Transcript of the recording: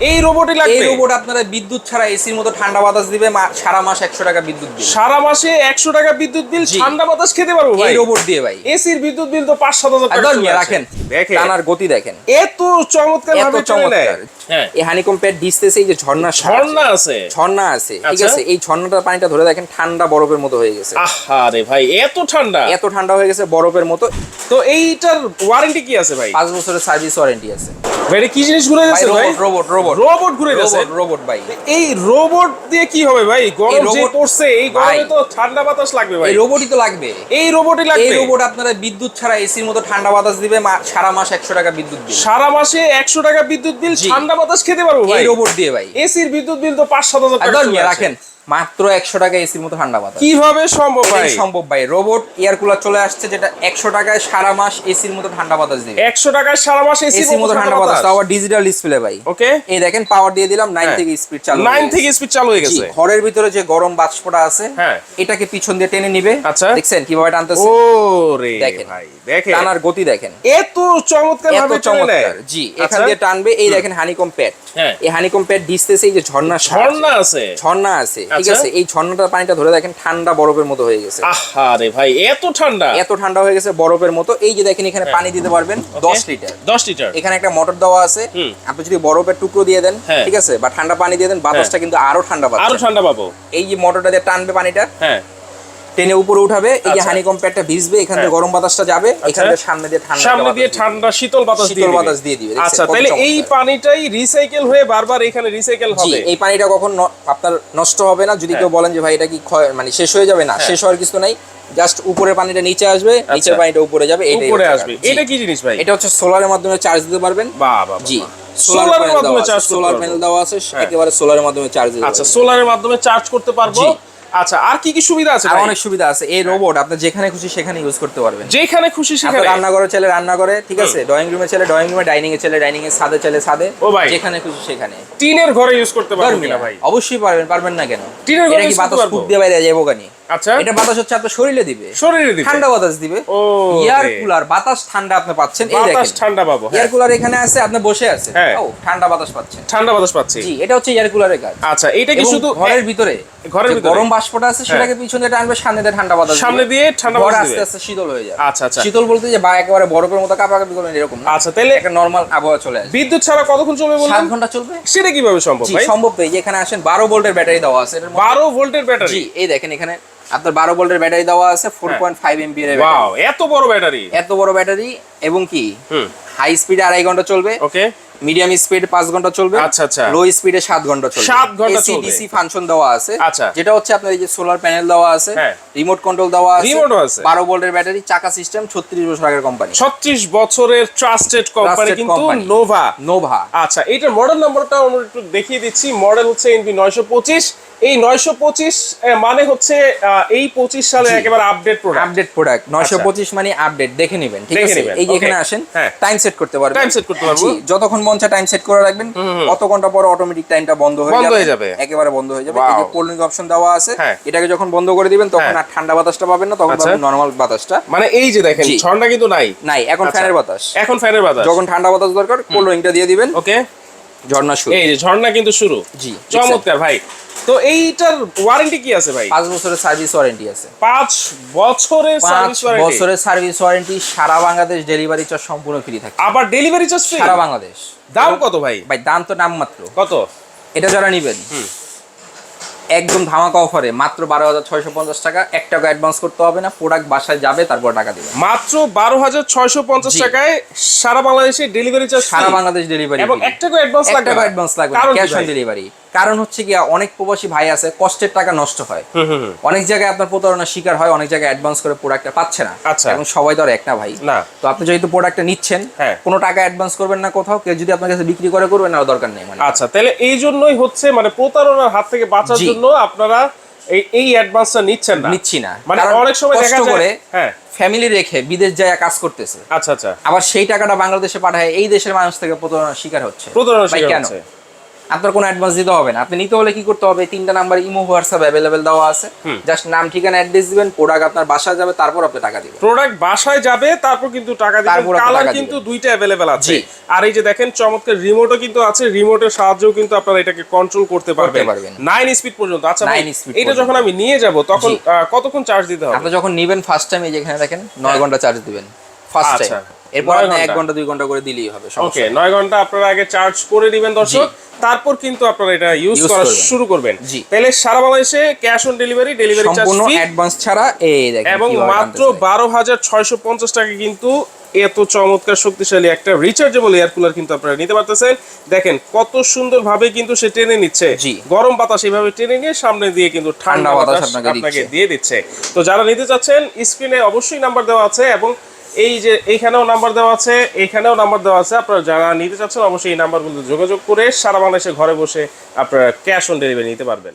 এই রোবটই লাগবে? এই রোবট আপনারা বিদ্যুৎ ছাড়া এসির মতো ঠান্ডা বাতাস দিবে, সারা মাস 100 টাকা বিদ্যুৎ বিল। সারা মাসে 100 টাকা বিদ্যুৎ বিল, ঠান্ডা বাতাস খেতে পারবো ভাই এই রোবট দিয়ে ভাই। এসির বিদ্যুৎ বিল তো 5-7 হাজার টাকা চলে রাখেন। দেখেন টানার গতি দেখেন, এত চমৎকার ভাবে চলে। হ্যাঁ, এই হানিকম প্যাড ডিসপ্লেতে এই যে ঝর্ণা আছে, ঝর্ণা আছে, ঠিক আছে। এই ঝর্ণাটার পানিটা ধরে দেখেন, ঠান্ডা বরফের মতো হয়ে গেছে। আহারে ভাই, এত ঠান্ডা হয়ে গেছে বরফের মতো। তো এইটার ওয়ারেন্টি কি আছে ভাই? 5 বছরের সার্ভিস ওয়ারেন্টি আছে ভাই। কি জিনিস ঘুরে যাচ্ছে ভাই? রোবট ঘুরে যাচ্ছে। রোবট ভাই। এই রোবট দিয়ে কি হবে ভাই? গরম যে পড়ছে, এই গরমে তো ঠান্ডা বাতাস লাগবে ভাই। এই রোবটই তো লাগবে। এই রোবটই লাগবে। এই রোবট আপনারা বিদ্যুৎ ছাড়া এসির মতো ঠান্ডা বাতাস দিবে, সারা মাস 100 টাকা বিদ্যুৎ বিল। সারা মাসে 100 টাকা বিদ্যুৎ বিল, ঠান্ডা বাতাস খেতে পারবো ভাই এই রোবট দিয়ে ভাই। এসির বিদ্যুৎ বিল তো 5-7 হাজার টাকা চলে রাখেন, মাত্র 100 টাকা এসির মতো ঠান্ডা বাতাস। কিভাবে সম্ভব ভাই? সম্ভব ভাই। রোবট এয়ার কুলার চলে আসছে, যেটা 100 টাকায় সারা মাস এসির মতো ঠান্ডা বাতাস দিবে। 100 টাকায় সারা মাস এসির মতো ঠান্ডা বাতাস, তাও আবার ডিজিটাল ডিসপ্লে ভাই। ওকে, এই দেখেন পাওয়ার দিয়ে দিলাম, 9 থেকে স্পিড চালু। 9 থেকে স্পিড চালু হয়ে গেছে। ঘরের ভিতরে যে গরম বাষ্পটা আছে, হ্যাঁ, এটাকে পিছন দিয়ে টেনে নিবে। আচ্ছা, দেখছেন কিভাবে টানতেছে? ওরে ভাই, দেখেন টানার গতি দেখেন, এত চমৎকার ভাবে চলে। জি, এখান দিয়ে টানবে। এই দেখেন হানিকম প্যাড। এই হানিকম প্যাড ডিসপ্লেতে এই যে ঝর্ণা আছে, ঠিক আছে। এই ঝর্ণাটার পানিটা ধরে দেখেন, ঠান্ডা বরফের মতো হয়ে গেছে। আহারে ভাই, এত ঠান্ডা হয়ে গেছে বরফের মতো। এই যে দেখেন, এখানে পানি দিতে পারবেন 10 লিটার। এখানে একটা মোটর দেওয়া আছে। আপনি যদি বরফের টুকরো দিয়ে দেন, ঠিক আছে, বা ঠান্ডা পানি দিয়ে দেন, বাতাসটা কিন্তু আরো ঠান্ডা পাবো। এই যে মোটরটা দিয়ে টানবে পানিটা, টেনে উপরে উঠাবে। এই যে হানিকম প্যাডটা ভিজবে, এখান থেকে গরম বাতাসটা যাবে, এখান থেকে সামনে দিয়ে ঠান্ডা শীতল বাতাস দিয়ে দিবে। আচ্ছা, তাহলে এই পানিটাই রিসাইকেল হয়ে বারবার এখানে রিসাইকেল হবে। এই পানিটা কখন আপনার নষ্ট হবে না। যদি কেউ বলেন যে ভাই এটা কি মানে শেষ হয়ে যাবে, না, শেষ হওয়ার কিছু নাই। জাস্ট উপরের পানিটা নিচে আসবে, নিচের পানিটা উপরে যাবে। উপরে আসবে। এটা কি জিনিস ভাই? এটা হচ্ছে সোলারের মাধ্যমে চার্জ দিতে পারবেন। বাবা, জি, সোলারের মাধ্যমে চার্জ, সোলার প্যানেল দেওয়া আছে, একেবারে সোলারের মাধ্যমে চার্জ দিতে। আচ্ছা, সোলারের মাধ্যমে চার্জ করতে পারবো। আচ্ছা, আর কি কি সুবিধা আছে? আর অনেক সুবিধা আছে। এই রোবট আপনি যেখানে খুশি সেখানে ইউজ করতে পারবেন। যেখানে খুশি সেখানে। রান্নাঘরে চলে রান্নাঘরে, ঠিক আছে, ড্রয়িং রুমে চলে ড্রয়িং রুমে, ডাইনিং এ চলে ডাইনিং এ, ছাদে চলে ছাদে, যেখানে খুশি সেখানে। টিনের ঘরে ইউজ করতে পারবেন কিনা ভাই? অবশ্যই পারবেন না কেন? টিনের ঘরে কি বাতাস ফুট দিয়ে বাইরে যাবো কেন? আচ্ছা, এটা বাতাস হচ্ছে আপনার শরীরে দিবে, ঠান্ডা বাতাস দিবে। এয়ার কুলার বাতাস ঠান্ডা আপনি পাচ্ছেন। এই দেখেন, ঠান্ডা পাবো। এয়ার কুলার এখানে আছে, আপনি বসে আছেন, ও ঠান্ডা বাতাস পাচ্ছেন। জি, এটা হচ্ছে এয়ার কুলারের কাজ। আচ্ছা, এটা কি শুধু ঘরের ভিতরে গরম বাষ্পটা আছে, সেটাকে পিছনে টানবে, সামনে দিয়ে ঠান্ডা বাতাস, সামনে দিয়ে ঠান্ডা বাতাস দিবে, আস্তে আস্তে শীতল হয়ে যাবে। আচ্ছা আচ্ছা, শীতল বলতে যে বা একেবারে বরফের মতো কাঁপাকাঁপি করবেন এরকম না। আচ্ছা, তাহলে একটা নরমাল আবহাওয়া চলে আসবে। বিদ্যুৎ ছাড়া কতক্ষণ চলবে বললেন? 7 ঘন্টা চলবে। সেটা কিভাবে সম্ভব ভাই? সম্ভব ভাই। এখানে আসেন, 12 ভোল্টের ব্যাটারি দেওয়া আছে। 12 ভোল্টের ব্যাটারি? জি, এই দেখেন এখানে আপনার 12 ভোল্টের ব্যাটারি দেওয়া আছে, 4.5 এমপিআর এর ব্যাটারি। ওয়াও, এত বড় ব্যাটারি। এবং কি হাই স্পিডে 2.5 ঘন্টা চলবে। ওকে, মিডিয়াম স্পিড 5 ঘন্টা চলবে। আচ্ছা আচ্ছা, লো স্পিডে 7 ঘন্টা চলবে। 7 ঘন্টা চলবে। এসি-ডিসি ফাংশন দেওয়া আছে। আচ্ছা, যেটা হচ্ছে আপনার এই যে সোলার প্যানেল দেওয়া আছে, রিমোট কন্ট্রোল দেওয়া আছে, 12 ভোল্টের ব্যাটারি, চাকা সিস্টেম, 36 বছর আগের কোম্পানি, 36 বছরের ট্রাস্টেড কোম্পানি কিন্তু নোভা। আচ্ছা, এইটার মডেল নাম্বারটা আমরা একটু দেখিয়ে দিচ্ছি। মডেল হচ্ছে NV 925। এই 925 মানে হচ্ছে এই 25 সালে একেবারে আপডেট প্রোডাক্ট। 925 মানে আপডেট। দেখে নেবেন, ঠিক আছে। এই যে এখানে আসেন, টাইম সেট করতে পারবেন। জি, যতক্ষণ মন চায় টাইম সেট করে রাখবেন, কত ঘন্টা পরে অটোমেটিক টাইমটা বন্ধ হয়ে যাবে, একেবারে বন্ধ হয়ে যাবে। এই যে কোল্ডিং অপশন দেওয়া আছে, এটাকে যখন বন্ধ করে দিবেন তখন আর ঠান্ডা বাতাসটা পাবেন না, তখন পাবেন নরমাল বাতাসটা। মানে এই যে দেখেন, ঝর্ণা কিন্তু নাই, এখন ফ্যানের বাতাস। যখন ঠান্ডা বাতাস দরকার, কোল্ডিংটা দিয়ে দিবেন। ওকে, ঝর্ণা শুরু। এই যে ঝর্ণা কিন্তু শুরু। জি, চমৎকার ভাই। তো এইটার ওয়ারেন্টি কি আছে ভাই? 5 বছরের সার্ভিস ওয়ারেন্টি আছে। 5 বছরের সার্ভিস ওয়ারেন্টি। সারা বাংলাদেশ ডেলিভারি চার্জ সম্পূর্ণ ফ্রি থাকে। আবার ডেলিভারি চার্জ ফ্রি সারা বাংলাদেশ। দাম কত ভাই? দাম তো নামমাত্র। কত? এটা যারা নেবেন একদম ধামাকা অফারে মাত্র 12,650 টাকা। 1 টাকা অ্যাডভান্স করতে হবে না, প্রোডাক্ট বাসায় যাবে, তারপর টাকা দিবেন। মাত্র 12,650 টাকায় সারা বাংলাদেশে ডেলিভারি চার্জ। সারা বাংলাদেশ ডেলিভারি এবং 1 টাকা অ্যাডভান্স লাগবে। 1 টাকা অ্যাডভান্স লাগবে, ক্যাশ অন ডেলিভারি। কারণ হচ্ছে কি, অনেক প্রবাসী ভাই আছে, কষ্টের টাকা নষ্ট হয়। অনেক জায়গায় আপনার প্রতারণার শিকার হয়, অনেক জায়গায় অ্যাডভান্স করে প্রোডাক্টটা পাচ্ছে না। এবং সবাই তো আর এক না ভাই। তো আপনি যেহেতু প্রোডাক্টটা নিচ্ছেন, কোনো টাকা অ্যাডভান্স করবেন না কোথাও, কেউ যদি আপনার কাছে বিক্রি করে করবেন না, দরকার নেই। আচ্ছা, তাহলে এই জন্যই হচ্ছে মানে প্রতারণার হাত থেকে বাঁচার জন্য আপনারা এই অ্যাডভান্সটা নিচ্ছি না। মানে অনেক সময় দেখা যায় ফ্যামিলি রেখে বিদেশ যায় কাজ করতেছে। আচ্ছা আচ্ছা, আবার সেই টাকাটা বাংলাদেশে পাঠায়, এই দেশের মানুষ থেকে প্রতারণার শিকার হচ্ছে। কেন? আপনার কোনো অ্যাডভান্স দিতে হবে না। আপনি নিতে হলে কি করতে হবে, 3টা নাম্বার ইমো হোয়াটসঅ্যাপ অ্যাভেলেবেল দেওয়া আছে, জাস্ট নাম ঠিকানা অ্যাড্রেস দিবেন, প্রোডাক্ট আপনার বাসায় যাবে, তারপর আপনি টাকা দিবেন। প্রোডাক্ট বাসায় যাবে তারপর কিন্তু টাকা দিবেন। কালার কিন্তু দুইটা অ্যাভেলেবেল আছে। আর এই যে দেখেন চমৎকার রিমোটও কিন্তু আছে, রিমোটের সাহায্যেও কিন্তু আপনারা এটাকে কন্ট্রোল করতে পারবেন 9 স্পিড পর্যন্ত। আচ্ছা ভাই, এটা যখন আমি নিয়ে যাব তখন কতক্ষণ চার্জ দিতে হবে? আপনি যখন নেবেন ফার্স্ট টাইম, এই যে এখানে দেখেন 9 ঘন্টা চার্জ দিবেন ফার্স্ট টাইম, এরপর আপনি 1 ঘন্টা 2 ঘন্টা করে দিলেই হবে। ওকে, 9 ঘন্টা আপনারা আগে চার্জ করে দিবেন দর্শক, তারপর কিন্তু আপনারা এটা ইউজ করা শুরু করবেন। তাহলে সারা বাংলাদেশে ক্যাশ অন ডেলিভারি চার্জ সম্পূর্ণ অ্যাডভান্স ছাড়া, এই দেখেন, এবং মাত্র 12,650 টাকা কিন্তু এত চমৎকার শক্তিশালী একটা রিচার্জেবল এয়ার কুলার কিন্তু আপনারা নিতে পারতেছেন। দেখেন কত সুন্দর ভাবে কিন্তু সে টেনে নিচ্ছে, গরম বাতাস এইভাবে টেনে নিয়ে সামনে দিয়ে কিন্তু ঠান্ডা বাতাস আপনাকে দিয়ে দিচ্ছে। তো যারা নিতে চাচ্ছেন স্ক্রিনে অবশ্যই নাম্বার দেওয়া আছে, এবং এই যে এইখানেও নাম্বার দেওয়া আছে, এইখানেও নাম্বার দেওয়া আছে। আপনারা যারা নিতে চাচ্ছেন অবশ্যই এই নাম্বারগুলোতে যোগাযোগ করে সারা বাংলাদেশে ঘরে বসে আপনারা ক্যাশ অন ডেলিভারি নিতে পারবেন।